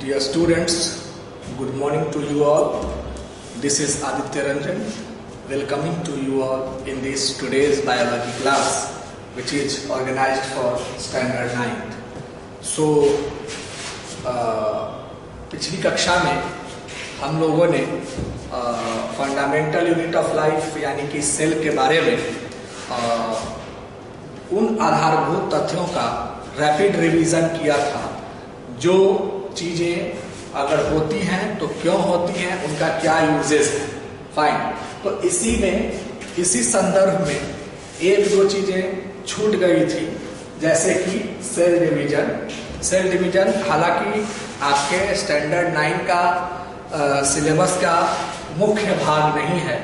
Dear students, good morning to you all. This is Aditya Ranjan welcoming to you all in this today's biology class which is organized for standard 9th. So पिछली कक्षा में हम लोगों ने fundamental unit of life यानी कि cell के बारे में उन आधारभूत तथ्यों का रैपिड रिवीजन किया था। जो चीजें अगर होती हैं तो क्यों होती हैं, उनका क्या यूजेस है। फाइन। तो इसी संदर्भ में एक दो चीजें छूट गई थी, जैसे कि सेल डिवीजन हालांकि आपके स्टैंडर्ड 9 का सिलेबस का मुख्य भाग नहीं है।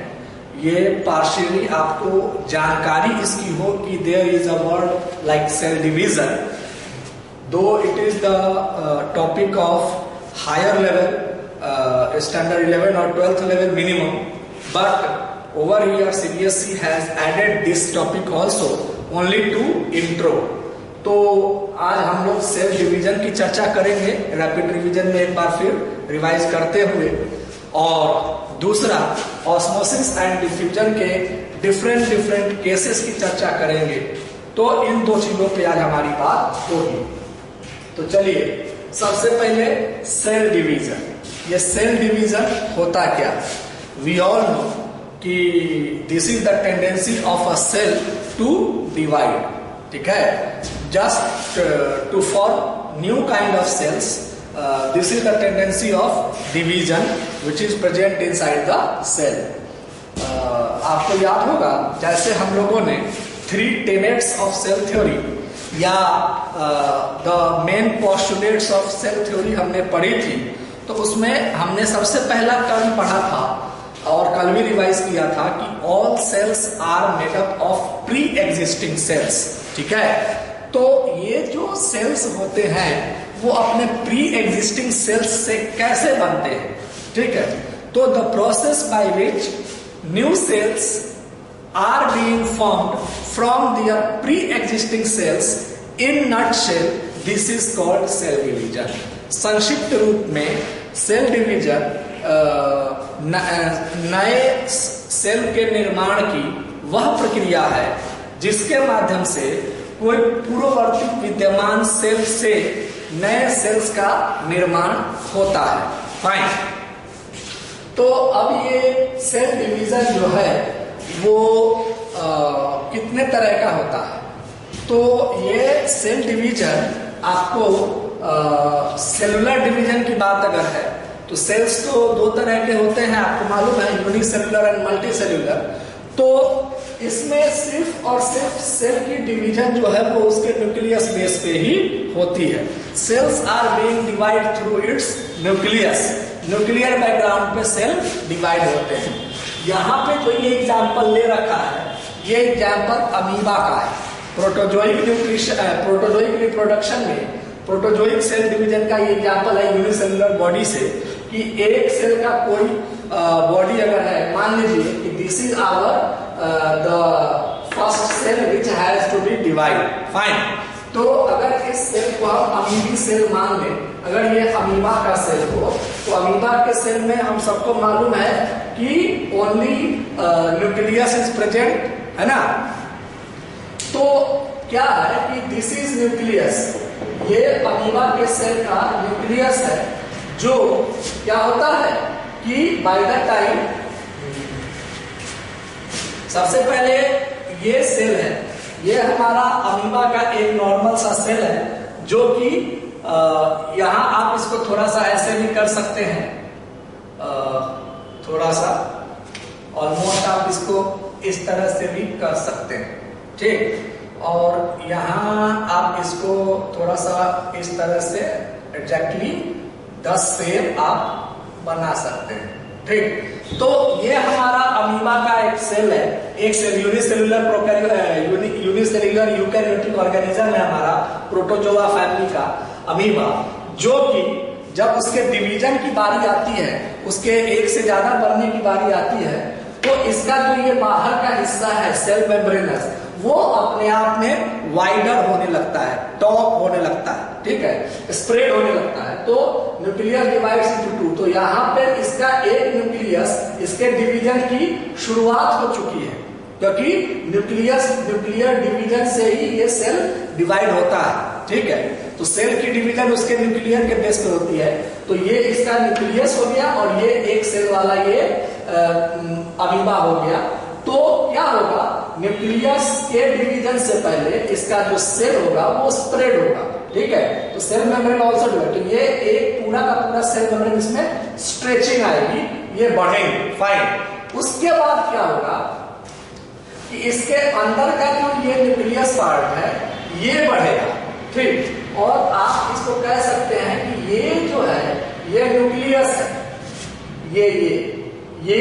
ये पार्शियली आपको जानकारी इसकी हो कि there is a word like cell division, though it is the topic of higher level standard 11 और 12th level minimum, but over here CBSE has added this topic also only to intro. तो आज हम लोग cell division की चर्चा करेंगे rapid revision में एक बार फिर रिवाइज करते हुए, और दूसरा ऑस्मोसिस एंड डिफ्यूजन के डिफरेंट केसेस की चर्चा करेंगे। तो इन दो चीजों पे आज हमारी बात होगी। तो चलिए सबसे पहले सेल डिवीजन। ये सेल डिवीजन होता क्या? वी ऑल नो कि this is the tendency of a cell to divide, ठीक है, just to form new kind of cells. This is the tendency of division which is present inside the cell. आपको याद होगा जैसे हम लोगों ने 3 टेनेट्स ऑफ सेल थ्योरी या the main postulates of cell theory हमने पढ़ी थी, तो उसमें हमने सबसे पहला टर्म पढ़ा था और कल भी रिवाइज किया था कि all cells are made up of pre existing cells, ठीक है। तो ये जो सेल्स होते हैं वो अपने प्री एग्जिस्टिंग सेल्स से कैसे बनते हैं, ठीक है। तो the process by which new sales are being formed from their pre-existing cells. In nutshell, this is called cell division. संक्षिप्त रूप में सेल डिवीजन नए सेल के निर्माण की वह प्रक्रिया है जिसके माध्यम से कोई पूर्ववर्ती विद्यमान सेल से नए सेल्स का निर्माण होता है। फाइन। तो अब ये सेल डिवीजन जो है वो कितने तरह का होता है? तो ये सेल डिवीजन आपको सेलुलर डिवीजन की बात अगर है तो सेल्स तो दो तरह के होते हैं, आपको मालूम है, यूनिसेलुलर एंड मल्टी सेलुलर। तो इसमें सिर्फ और सिर्फ सेल की डिवीजन जो है वो उसके न्यूक्लियस बेस पे ही होती है। Cells are being divide through its nucleus. Nuclear background पे सेल डिवाइड होते हैं। यहाँ पे जो ये एग्जाम्पल ले रखा है, ये एग्जाम्पल अमीबा का है। प्रोटोजोइक रिप्रोडक्शन में प्रोटोजोइक सेल डिवीजन का ये एग्जाम्पल है यूनिसेलुलर बॉडी से, कि एक सेल का कोई बॉडी अगर है, मान लीजिए कि this is our the first cell which has to be divide. Fine. तो अगर इस सेल को हम अमीबी सेल मान लें, अगर ये अमीबा का सेल हो, तो अमीबा के सेल में हम सबको मालूम है कि ओनली न्यूक्लियस इज प्रेजेंट, है ना। तो क्या है कि दिस इज न्यूक्लियस, ये अमीबा के सेल का न्यूक्लियस है, जो क्या होता है कि बाय द टाइम सबसे पहले ये सेल है, ये हमारा अमीबा का एक नॉर्मल सा सेल है, जो कि यहाँ आप इसको थोड़ा सा ऐसे भी कर सकते हैं, थोड़ा सा ऑलमोस्ट आप इसको इस तरह से भी कर सकते हैं, ठीक। और यहाँ आप इसको थोड़ा सा इस तरह से एग्जैक्टली 10 शेप आप बना सकते हैं, ठीक। तो ये हमारा अमीबा का एक सेल है, एक सेल यूनिसेलुलर यूकैरियोटिक ऑर्गेनिज्म है हमारा प्रोटोजोआ फैमिली का अमीबा, जो कि जब उसके डिवीजन की बारी आती है, उसके एक से ज्यादा बढ़ने की बारी आती है, तो इसका जो ये बाहर का हिस्सा है सेल मेम्ब्रेनस, वो अपने आप में वाइडर होने लगता है, टॉप होने लगता है, ठीक है, स्प्रेड होने लगता है। तो न्यूक्लियस डिवाइड्स इनटू टू, तो यहाँ पे इसका एक न्यूक्लियस इसके डिवीजन की शुरुआत हो चुकी है, क्योंकि न्यूक्लियर डिवीजन से ही ये सेल डिवाइड होता है। ठीक है, तो सेल की डिवीजन उसके न्यूक्लियर के बेस पर होती है। तो ये इसका न्यूक्लियस हो गया और ये एक सेल वाला ये अमीबा हो गया। तो क्या होगा, न्यूक्लियस के डिवीजन से पहले इसका जो सेल होगा वो स्प्रेड होगा। ठीक है, तो सेल मेम्ब्रेन आल्सो डिवाइड, तो ये एक पूरा का पूरा सेल मेम्ब्रेन इसमें स्ट्रेचिंग आएगी, ये बढ़ेंगे। फाइन, उसके बाद क्या होगा कि इसके अंदर का जो ये न्यूक्लियस पार्ट है ये बढ़ेगा। ठीक, और आप इसको कह सकते हैं कि ये जो है ये न्यूक्लियस है, ये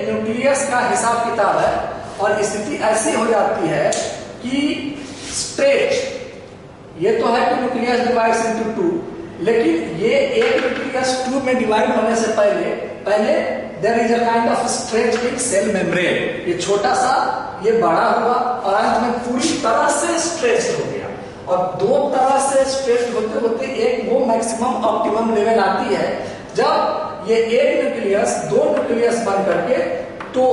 न्यूक्लियस का हिसाब किताब है। और स्थिति ऐसी हो जाती है कि स्ट्रेच, ये तो है कि न्यूक्लियस डिवाइड्स इनटू टू, लेकिन ये एक न्यूक्लियस टू में डिवाइड होने से पहले there is a kind of stretch in cell membrane. ये छोटा सा, ये बड़ा हुआ और अंत में पूरी तरह से स्ट्रेच हो गया। और दो तरह से स्ट्रेच होते होते एक वो मैक्सिमम ऑप्टिमम लेवल आती है जब ये एक न्यूक्लियस दो न्यूक्लियस बन करके तो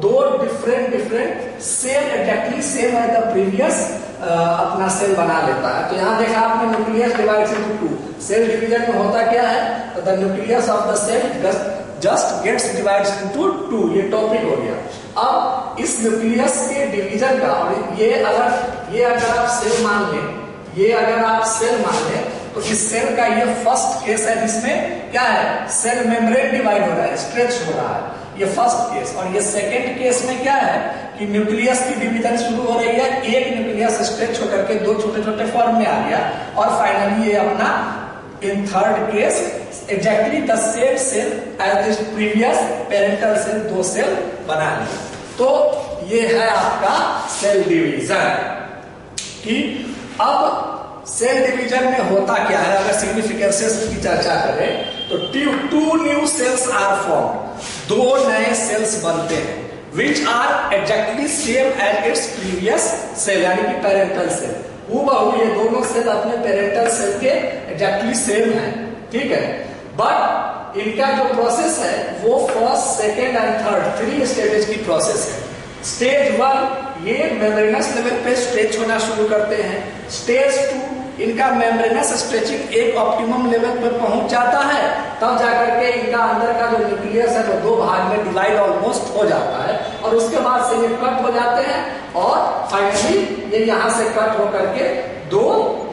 दो different cell exactly same as the previous अपना सेल बना लेता है। तो यहाँ देखा आपने nucleus divides into two, cell division में होता क्या है, तो the nucleus of the cell just gets divides into two, ये टॉपिक हो गया। अब इस न्यूक्लियस के डिवीजन का, और ये अगर आप सेल मान लें, ये अगर आप सेल मान लें तो इस सेल का ये फर्स्ट केस है जिसमें क्या है, सेल मेम्ब्रेन डिवाइड हो रहा है, स्ट्रेच हो रहा है, ये फर्स्ट केस। और ये सेकंड केस में क्या है कि न्यूक्लियस की डिवीजन शुरू हो रही है, एक न्यूक्लियस स्ट्रेच होकर के दो छोटे छोटे फॉर्म में आ गया और फाइनली ये अपना in third case exactly the same cell as this previous parental cell, दो सेल बना लिया। तो ये है आपका सेल डिवीजन। कि अब सेल डिवीजन में होता क्या है, अगर सिग्निफिकेंसेस की चर्चा करें तो two new cells are formed, दो नए सेल्स बनते हैं, which are exactly same as its previous cell, यानी कि पेरेंटल सेल। हूबहू ये दोनों सेल अपने पेरेंटल सेल के एग्जैक्टली सेम है। ठीक है, बट इनका जो प्रोसेस है वो first, second and third, 3 stages की प्रोसेस है। स्टेज 1 ये मेम्ब्रेनस लेवल पे स्ट्रेच होना शुरू करते हैं। स्टेज 2 इनका मेम्ब्रेनस स्ट्रेचिंग एक ऑप्टिमम लेवल पर पहुंच जाता है, तब जाकर के इनका अंदर का जो न्यूक्लियस है वो दो भाग में डिवाइड ऑलमोस्ट हो जाता है और उसके बाद से ये कट हो जाते हैं और फाइनली ये यहाँ से कट होकर के दो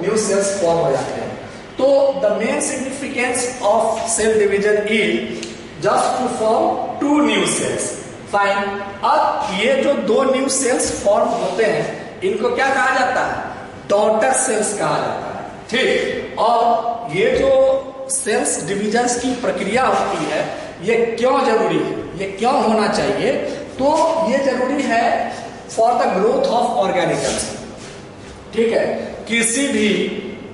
न्यू सेल्स फॉर्म हो जाते हैं। तो the main significance of cell division is just to form two new cells. Fine, अब ये जो दो न्यू सेल्स फॉर्म होते हैं इनको क्या कहा जाता है, डॉटर सेल्स कहा जाता है। ठीक, और ये जो सेल्स डिविजन्स की प्रक्रिया होती है ये क्यों जरूरी है, ये क्यों होना चाहिए, तो ये जरूरी है for the growth of organisms. ठीक है, किसी भी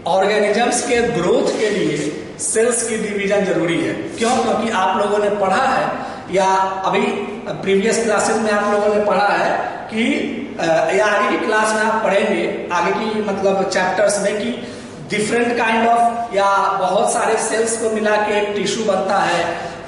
ऑर्गेनिजम्स के ग्रोथ के लिए सेल्स की डिवीजन जरूरी है। क्यों, क्योंकि आप लोगों ने पढ़ा है या अभी प्रीवियस क्लासेस में आप लोगों ने पढ़ा है कि या आगे की क्लास में आप पढ़ेंगे, आगे की मतलब चैप्टर्स में, कि डिफरेंट काइंड ऑफ या बहुत सारे सेल्स को मिला के एक टिश्यू बनता है,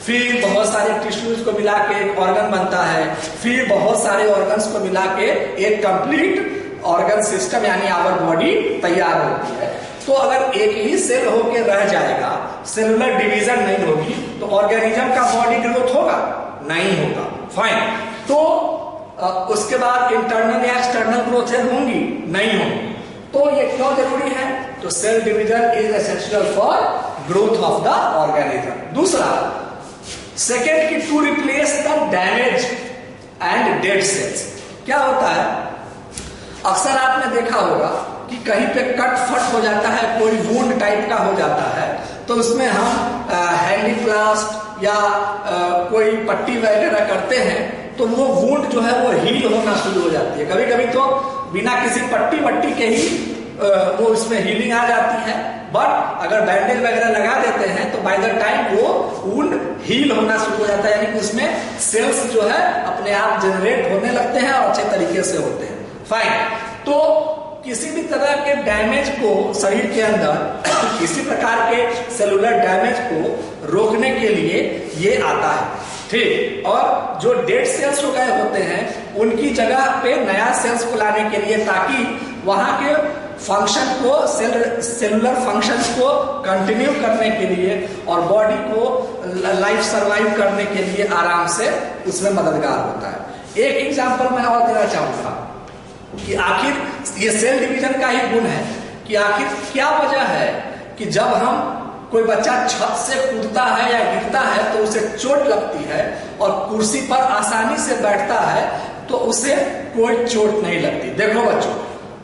फिर बहुत सारे टिश्यूज को मिला के एक ऑर्गन बनता है, फिर बहुत सारे ऑर्गन्स को मिला के एक कंप्लीट ऑर्गन सिस्टम यानी आवर बॉडी तैयार होती है। तो अगर एक ही सेल होके रह जाएगा, सेलुलर डिवीजन नहीं होगी, तो ऑर्गेनिज्म का बॉडी ग्रोथ होगा नहीं होगा। फाइन, तो उसके बाद इंटरनल या एक्सटर्नल ग्रोथ होंगी नहीं होंगी। तो ये क्यों जरूरी है, तो cell division is essential for growth of the organism. दूसरा, सेकेंड की to replace the damage and dead cells. क्या होता है, अक्सर आपने देखा होगा कि कहीं पे कट फट हो जाता है, कोई वुंड टाइप का हो जाता है, तो उसमें हम हैंडीप्लास्ट या कोई पट्टी वगैरह करते हैं तो वो वुंड जो है वो हील होना शुरू हो जाती है। कभी कभी तो बिना किसी पट्टी वट्टी के ही वो उसमें हीलिंग आ जाती है, बट अगर बैंडेज वगैरह लगा देते हैं तो बाय द टाइम वो वुंड हील होना शुरू हो जाता है, यानी कि उसमें सेल्स जो है अपने आप जनरेट होने लगते हैं और अच्छे तरीके से होते हैं। फाइन, तो किसी भी तरह के डैमेज को शरीर के अंदर किसी प्रकार के सेलुलर डैमेज को रोकने के लिए ये आता है, ठीक। और जो डेड सेल्स हो गए होते हैं उनकी जगह पे नया सेल्स को लाने के लिए, ताकि वहां के फंक्शन को, सेलुलर फंक्शंस को कंटिन्यू करने के लिए और बॉडी को लाइफ सरवाइव करने के लिए आराम से उसमें मददगार होता है। एक एग्जांपल मैं और देना चाहूंगा कि आखिर ये सेल डिवीजन का ही गुण है कि आखिर क्या वजह है कि जब हम कोई बच्चा छत से कूदता है या गिरता है तो उसे चोट लगती है और कुर्सी पर आसानी से बैठता है तो उसे कोई चोट नहीं लगती। देखो बच्चों,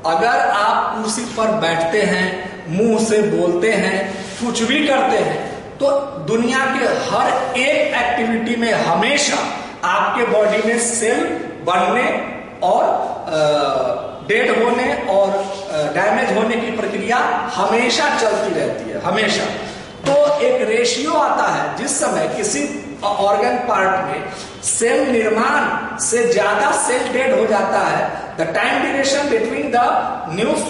अगर आप कुर्सी पर बैठते हैं, मुंह से बोलते हैं, कुछ भी करते हैं, तो दुनिया के हर एक एक्टिविटी में हमेशा आपके बॉडी में सेल बनने और डेड होने और डैमेज होने की प्रक्रिया हमेशा चलती रहती है, हमेशा। तो एक रेशियो आता है जिस समय किसी ऑर्गन पार्ट में सेल निर्माण से ज्यादा सेल डेड हो जाता है, the time duration between the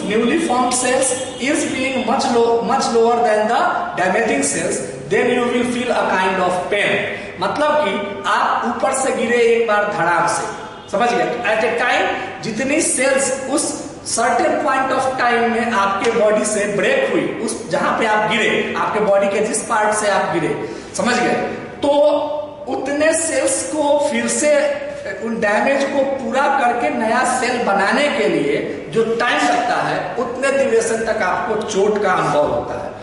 newly formed cells is being much lower than the damaging cells, then you will feel a kind of pain. मतलब कि आप ऊपर से गिरे एक बार धड़ाम से, समझ गए? एट ए टाइम जितनी सेल्स उस सर्टेन पॉइंट ऑफ टाइम में आपके बॉडी से ब्रेक हुई, उस जहां पे आप गिरे, आपके बॉडी के जिस पार्ट से आप गिरे, समझ गए, तो उतने सेल्स को फिर से उन डैमेज को पूरा करके नया सेल बनाने के लिए जो टाइम लगता है उतने ड्यूरेशन तक आपको चोट का अनुभव होता है।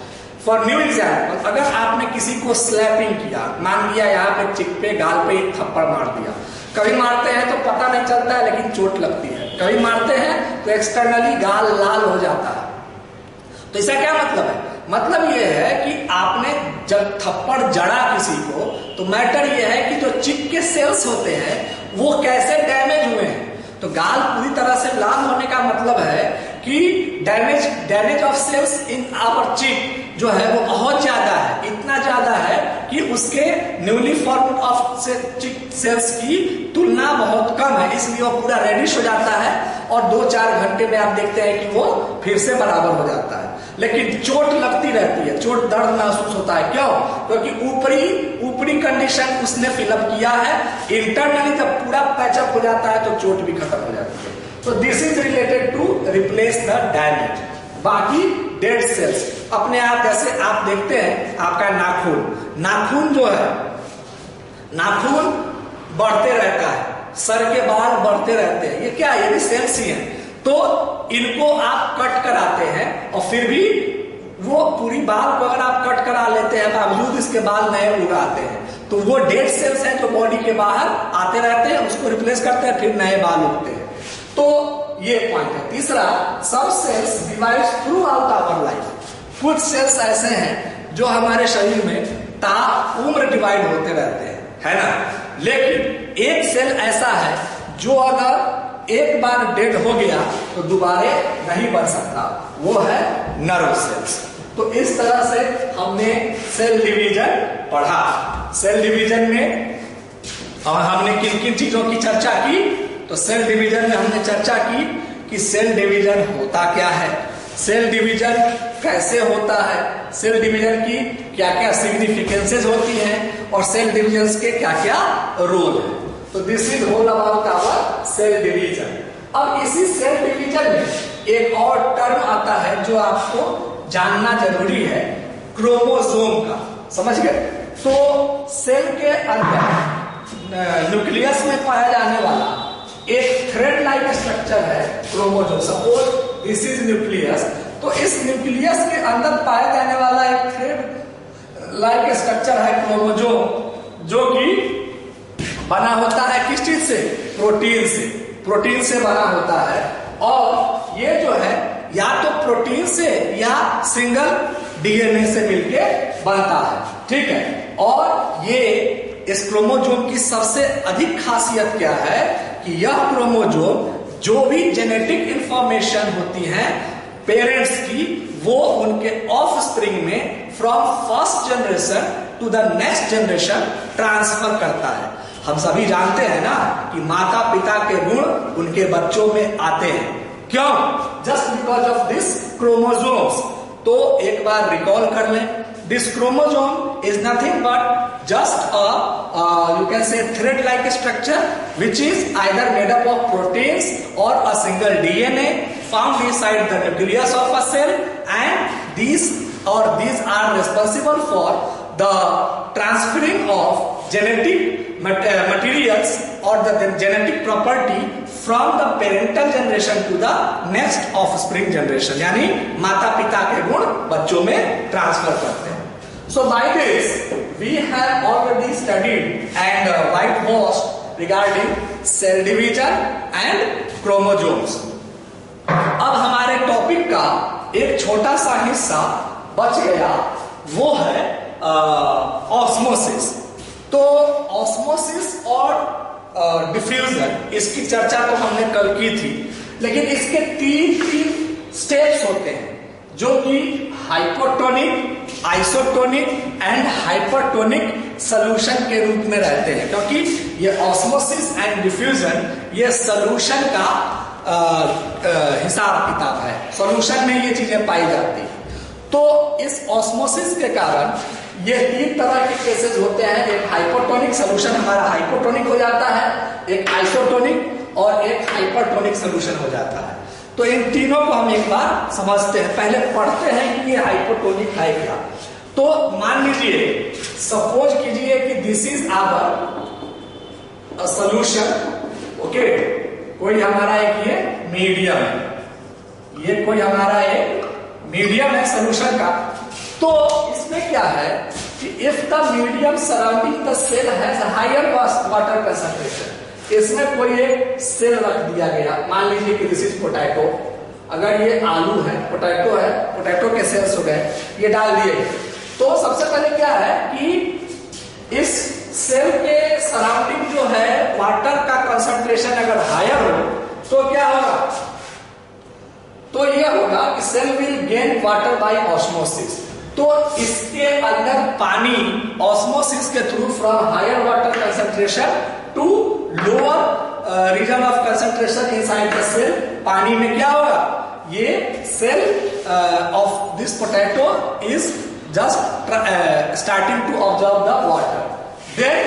फॉर न्यू एग्जाम्पल, अगर आपने किसी को स्लैपिंग किया, मान लिया यहाँ पे चिक पे गाल पे एक थप्पड़ मार दिया, कभी मारते हैं तो पता नहीं चलता है लेकिन चोट लगती है, कभी मारते हैं तो एक्सटर्नली गाल लाल हो जाता है। तो इसका क्या मतलब है? मतलब यह है कि आपने जब थप्पड़ जड़ा किसी को तो मैटर यह है कि जो चिक के सेल्स होते हैं वो कैसे डैमेज हुए हैं। तो गाल पूरी तरह से लाल होने का मतलब है कि damage of cells in our cheek जो है वो बहुत ज्यादा है, इतना ज्यादा है कि उसके न्यूली फॉर्म्ड ऑफ चिक सेल्स की तुलना बहुत कम है, इसलिए वो पूरा रेडिश हो जाता है और 2-4 घंटे में आप देखते हैं कि वो फिर से बराबर हो जाता है। लेकिन चोट लगती रहती है, चोट दर्द महसूस होता है। क्यों? क्योंकि ऊपरी कंडीशन उसने फिलअप किया है, इंटरनली जब पूरा पैचअप हो जाता है तो चोट भी खत्म हो जाती है। तो this is related to replace the damage. बाकी डेड सेल्स अपने आप, जैसे आप देखते हैं आपका नाखून जो है, नाखून बढ़ते रहता है, सर के बाल बढ़ते रहते हैं, ये क्या है? ये भी सेल्स ही हैं। तो इनको आप कट कराते हैं और फिर भी वो पूरी बाल को अगर आप कट करा लेते हैं बावजूद इसके बाल नए उगाते हैं, तो वो डेड सेल्स हैं जो बॉडी के बाहर आते रहते हैं, उसको रिप्लेस करते हैं, फिर नए बाल उगते हैं। तो ये पॉइंट है। तीसरा, सब cells divide throughout our life. कुछ सेल्स ऐसे हैं जो हमारे शरीर में ताउम्र डिवाइड होते रहते हैं, है ना। लेकिन एक सेल ऐसा है जो अगर एक बार डेड हो गया तो दोबारा नहीं बन सकता, वो है नर्व सेल्स। तो इस तरह से हमने सेल डिवीजन पढ़ा। सेल डिवीजन में हमने किन किन चीजों की चर्चा की? तो सेल डिवीजन में हमने चर्चा की कि सेल डिवीजन होता क्या है, सेल डिवीजन कैसे होता है, सेल डिवीजन की क्या क्या सिग्निफिकेंसेस होती हैं और सेल डिवीजन के क्या क्या रोल है। तो this is whole about our cell division. अब इसी सेल डिवीजन में एक और टर्म आता है जो आपको जानना जरूरी है, क्रोमोसोम का। समझ गए? तो सेल के अंदर न्यूक्लियस में पाया जाने वाला एक थ्रेड लाइक स्ट्रक्चर है chromosome. Suppose this is nucleus, तो इस न्यूक्लियस के अंदर पाया जाने वाला एक थ्रेड लाइक स्ट्रक्चर है क्रोमोसोम, जो कि बना होता है किस चीज से? प्रोटीन से बना होता है। और ये जो है या तो प्रोटीन से या सिंगल डीएनए से मिलके बनता है, ठीक है। और ये इस क्रोमोसोम की सबसे अधिक खासियत क्या है कि यह क्रोमोसोम जो भी जेनेटिक इंफॉर्मेशन होती है पेरेंट्स की, वो उनके ऑफस्प्रिंग में from first generation to the next generation transfer करता है। हम सभी जानते हैं ना कि माता पिता के गुण उनके बच्चों में आते हैं, क्यों? Just because of this chromosomes. तो एक बार रिकॉल कर लें, this chromosome is nothing but just you can say thread like structure which is either made up of proteins or a single DNA found inside the nucleus of a cell, and these are responsible for the transferring of genetic materials or the genetic property from the parental generation to the next offspring generation, यानी माता पिता के गुण बच्चों में transfer करते हैं। So by this we have already studied and whitewashed regarding cell division and chromosomes। अब हमारे टॉपिक का एक छोटा सा हिस्सा बच गया, वो है ऑस्मोसिस। तो ऑस्मोसिस और डिफ्यूजन, इसकी चर्चा तो हमने कल की थी, लेकिन इसके तीन स्टेप्स होते हैं जो कि hypotonic, isotonic and hypertonic solution के रूप में रहते हैं, क्योंकि ये ऑस्मोसिस एंड डिफ्यूजन ये सॉल्यूशन का हिसाब किताब है, सॉल्यूशन में ये चीजें पाई जाती हैं। तो इस ऑस्मोसिस के कारण ये तीन तरह के केसेस होते हैं। एक हाइपोटोनिक सॉल्यूशन हमारा हाइपोटोनिक हो जाता है, एक आइसोटोनिक और एक हाइपरटोनिक सॉल्यूशन हो जाता है। तो इन तीनों को हम एक बार समझते हैं, पहले पढ़ते हैं कि ये हाइपोटोनिक है क्या। तो मान लीजिए, सपोज कीजिए कि this is our solution, okay, कोई हमारा एक ये मीडियम है, ये कोई हमारा एक मीडियम है सॉल्यूशन का। तो इसमें क्या है कि if the medium surrounding the cell has higher water concentration, इसमें कोई एक सेल रख दिया गया, मान लीजिए कि दिस इज पोटैटो, अगर ये आलू है, पोटैटो है, पोटैटो के सेल्स हो गए, ये डाल दिए। तो सबसे पहले क्या है कि इस सेल के सराउंडिंग जो है वाटर का कंसंट्रेशन अगर हायर हो तो क्या होगा, तो ये होगा कि cell will gain water by osmosis. तो इसके अंदर पानी ऑस्मोसिस के through from higher water concentration to lower region of concentration inside the cell, पानी में क्या होगा, ये cell of this potato is just starting to observe the water. Then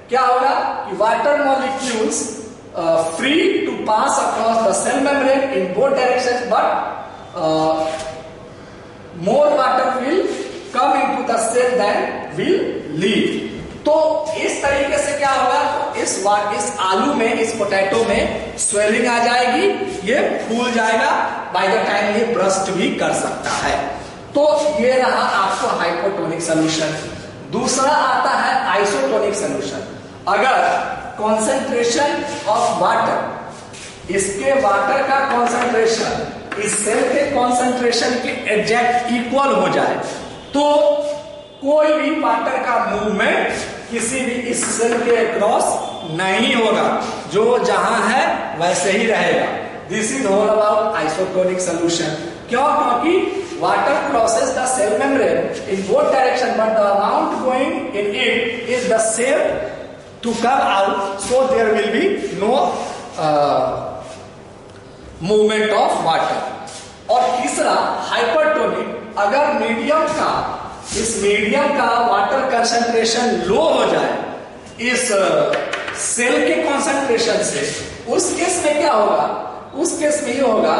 क्या होगा कि water molecules free to pass across the cell membrane in both directions, but more water will come into the cell than will leave। तो इस तरीके से क्या होगा, तो इस आलू में, इस पोटैटो में स्वेलिंग आ जाएगी, ये फूल जाएगा, बाय द टाइम ये ब्रस्ट भी कर सकता है। तो ये रहा आपको हाइपोटोनिक सॉल्यूशन। दूसरा आता है आइसोटोनिक सॉल्यूशन। अगर कॉन्सेंट्रेशन ऑफ वाटर, इसके वाटर का कॉन्सेंट्रेशन इस सेल के कॉन्सेंट्रेशन के एग्जैक्ट इक्वल हो जाए, तो कोई भी वाटर का मूवमेंट किसी भी इस सेल के अक्रॉस नहीं होगा, जो जहां है वैसे ही रहेगा। This is all about isotonic solution. क्यों? क्योंकि water crosses the cell membrane in both direction, but the amount going in it is the same to come out, so there will be no movement of water. और तीसरा hypertonic, अगर medium का, इस medium का water concentration लो हो जाए इस cell के कंसंट्रेशन से, उस केस में क्या होगा, उस केस में ये होगा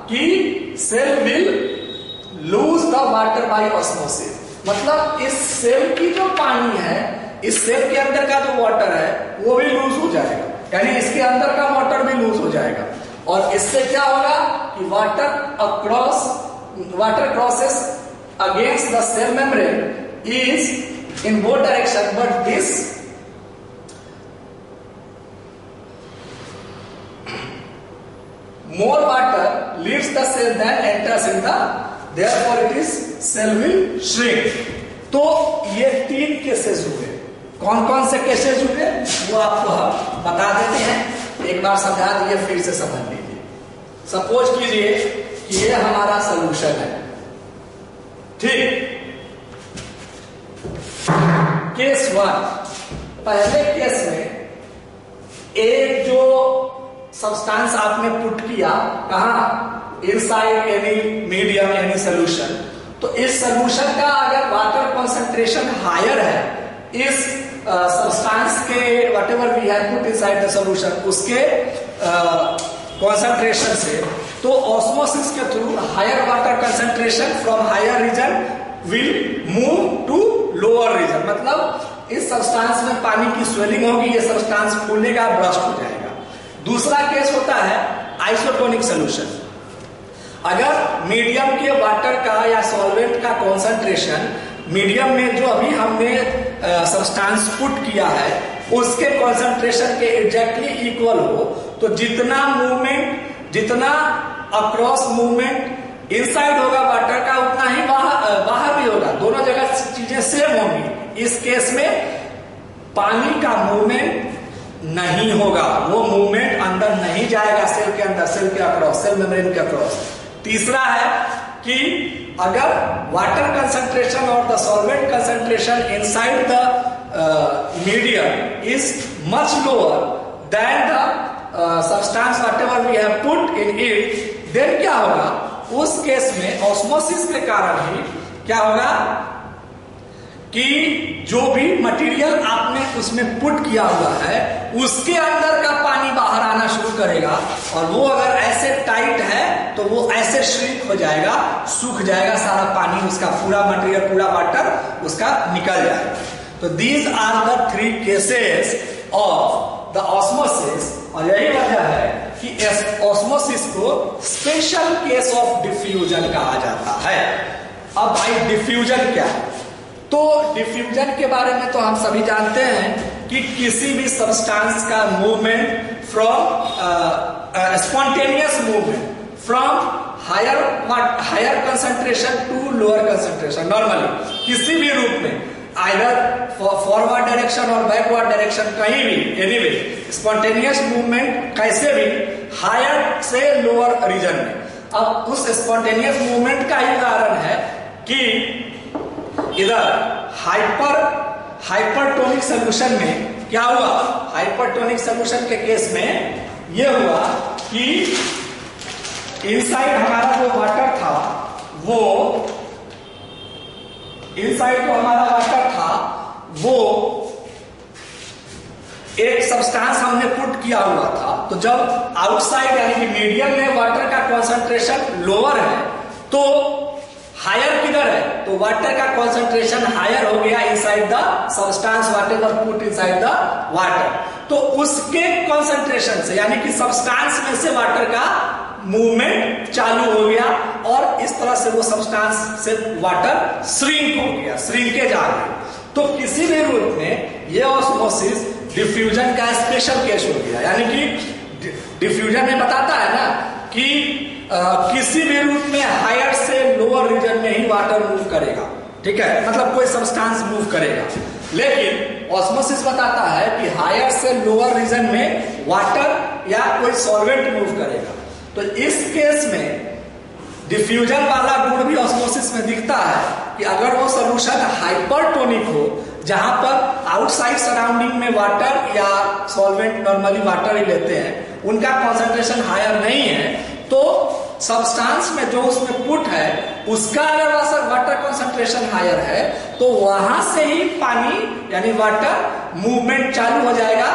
कि cell will lose the water by osmosis. मतलब इस सेल की जो पानी है, इस सेल के अंदर का जो वाटर है वो भी लूज हो जाएगा, यानी इसके अंदर का वाटर भी लूज हो जाएगा। और इससे क्या होगा कि water crosses against the cell membrane is in both direction, but this more water leaves the cell than enters in the, therefore it is cell will shrink। तो ये तीन केसेस हुए। कौन कौन से केसेस हुए वो आपको हम बता देते हैं, एक बार समझा दिए, फिर से समझ लीजिए। सपोज कीजिए कि ये हमारा सॉल्यूशन है, ठीक। केस 1, पहले केस में एक जो सब्सटेंस आपने पुट किया कहाँ, inside any medium any solution, तो इस सोल्यूशन का अगर वाटर कंसंट्रेशन हायर है इस सब्सटेंस के whatever we have put inside the solution उसके कंसंट्रेशन से, तो ऑस्मोसिस के through higher water concentration from higher region will move to lower region, मतलब इस सब्सटेंस में पानी की स्वेलिंग होगी, ये सब्सटेंस फूलेगा, ब्रस्ट हो जाएगा। दूसरा केस होता है आइसोटोनिक सॉल्यूशन। अगर मीडियम के वाटर का या सॉल्वेंट का कंसंट्रेशन मीडियम में जो अभी हमने सब्सटेंस पुट किया है उसके कंसंट्रेशन के एग्जैक्टली इक्वल हो, तो जितना मूवमेंट, जितना अक्रॉस मूवमेंट इनसाइड होगा वाटर का उतना ही बाहर भी होगा, दोनों जगह चीजें सेम होंगी। इस केस में पानी का मूवमेंट नहीं होगा, वो मूवमेंट अंदर नहीं जाएगा सेल के अंदर, सेल के अक्रॉस, सेल मेम्ब्रेन के अक्रॉस। तीसरा है कि अगर वाटर कंसंट्रेशन और the solvent concentration inside the medium is much lower than the substance whatever we have put in it, then क्या होगा, उस केस में ऑस्मोसिस के कारण ही क्या होगा कि जो भी मटेरियल आपने उसमें पुट किया हुआ है उसके अंदर का पानी बाहर आना शुरू करेगा, और वो अगर ऐसे टाइट है तो वो ऐसे श्रिंक हो जाएगा, सूख जाएगा सारा पानी, उसका पूरा मटेरियल, पूरा वाटर उसका निकल जाएगा। तो these are the 3 cases of the osmosis, और यही वजह है कि ऑस्मोसिस को स्पेशल केस ऑफ डिफ्यूजन कहा जाता है। अब भाई डिफ्यूजन क्या है? तो डिफ्यूजन के बारे में तो हम सभी जानते हैं कि किसी भी सब्सटेंस का movement from spontaneous movement from higher concentration to lower concentration, normally किसी भी रूप में, आइदर फॉरवर्ड डायरेक्शन और बैकवर्ड डायरेक्शन, कहीं भी, एनीवे स्पॉन्टेनियस मूवमेंट कैसे भी हायर से लोअर रीजन में। अब उस स्पॉन्टेनियस मूवमेंट का ही उदाहरण है कि इधर हाइपरटोनिक सॉल्यूशन में क्या हुआ, हाइपरटोनिक सॉल्यूशन के केस में यह हुआ कि इनसाइड हमारा जो वाटर था वो, इनसाइड जो हमारा वाटर था वो एक सब्सटेंस हमने पुट किया हुआ था, तो जब आउटसाइड यानी कि मीडियम में वाटर का कंसंट्रेशन लोअर है तो हायर किधर है, तो वाटर का कंसंट्रेशन हायर हो गया inside the substance whatever put inside the water, तो उसके कंसंट्रेशन से यानी कि सब्सटेंस में से वाटर का मूवमेंट चालू हो गया, और इस तरह से वो सब्सटेंस से वाटर श्रिंक हो गया, श्रिंकेज आ गई। तो किसी भी रूप में ये ऑस्मोसिस डिफ्यूजन का स्पेशल केस हो गया, यानी कि डिफ्यूजन में बताता है ना कि किसी भी रूप में हायर से लोअर रीजन में ही वाटर मूव करेगा, ठीक है, मतलब कोई सब्सटेंस मूव करेगा, लेकिन ऑस्मोसिस बताता है कि हायर से लोअर रीजन में वाटर या कोई सॉल्वेंट मूव करेगा। तो इस केस में डिफ्यूजन वाला गुण भी ऑस्मोसिस में दिखता है कि अगर वो सॉल्यूशन हाइपरटोनिक हो, जहां पर आउटसाइड सराउंडिंग में वाटर या सॉल्वेंट, नॉर्मली वाटर ही लेते हैं, उनका कंसंट्रेशन हायर नहीं है, तो सब्सटेंस में जो उसमें पुट है उसका अगर वाटर कंसंट्रेशन हायर है तो वहां से ही पानी यानी वाटर मूवमेंट चालू हो जाएगा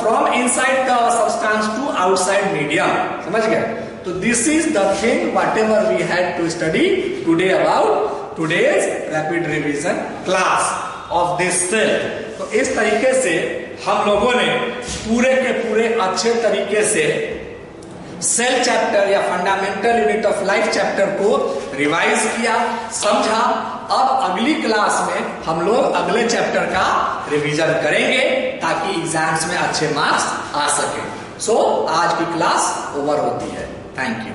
from inside the substance to outside medium, समझ गए? तो this is the thing whatever we had to study today about today's rapid revision class of this cell. तो इस तरीके से हम लोगों ने पूरे के पूरे अच्छे तरीके से सेल चैप्टर या fundamental unit of life chapter को रिवाइज किया, समझा। अब अगली क्लास में हम लोग अगले चैप्टर का रिवीजन करेंगे ताकि एग्जाम्स में अच्छे मार्क्स आ सके। सो आज की क्लास ओवर होती है। Thank you.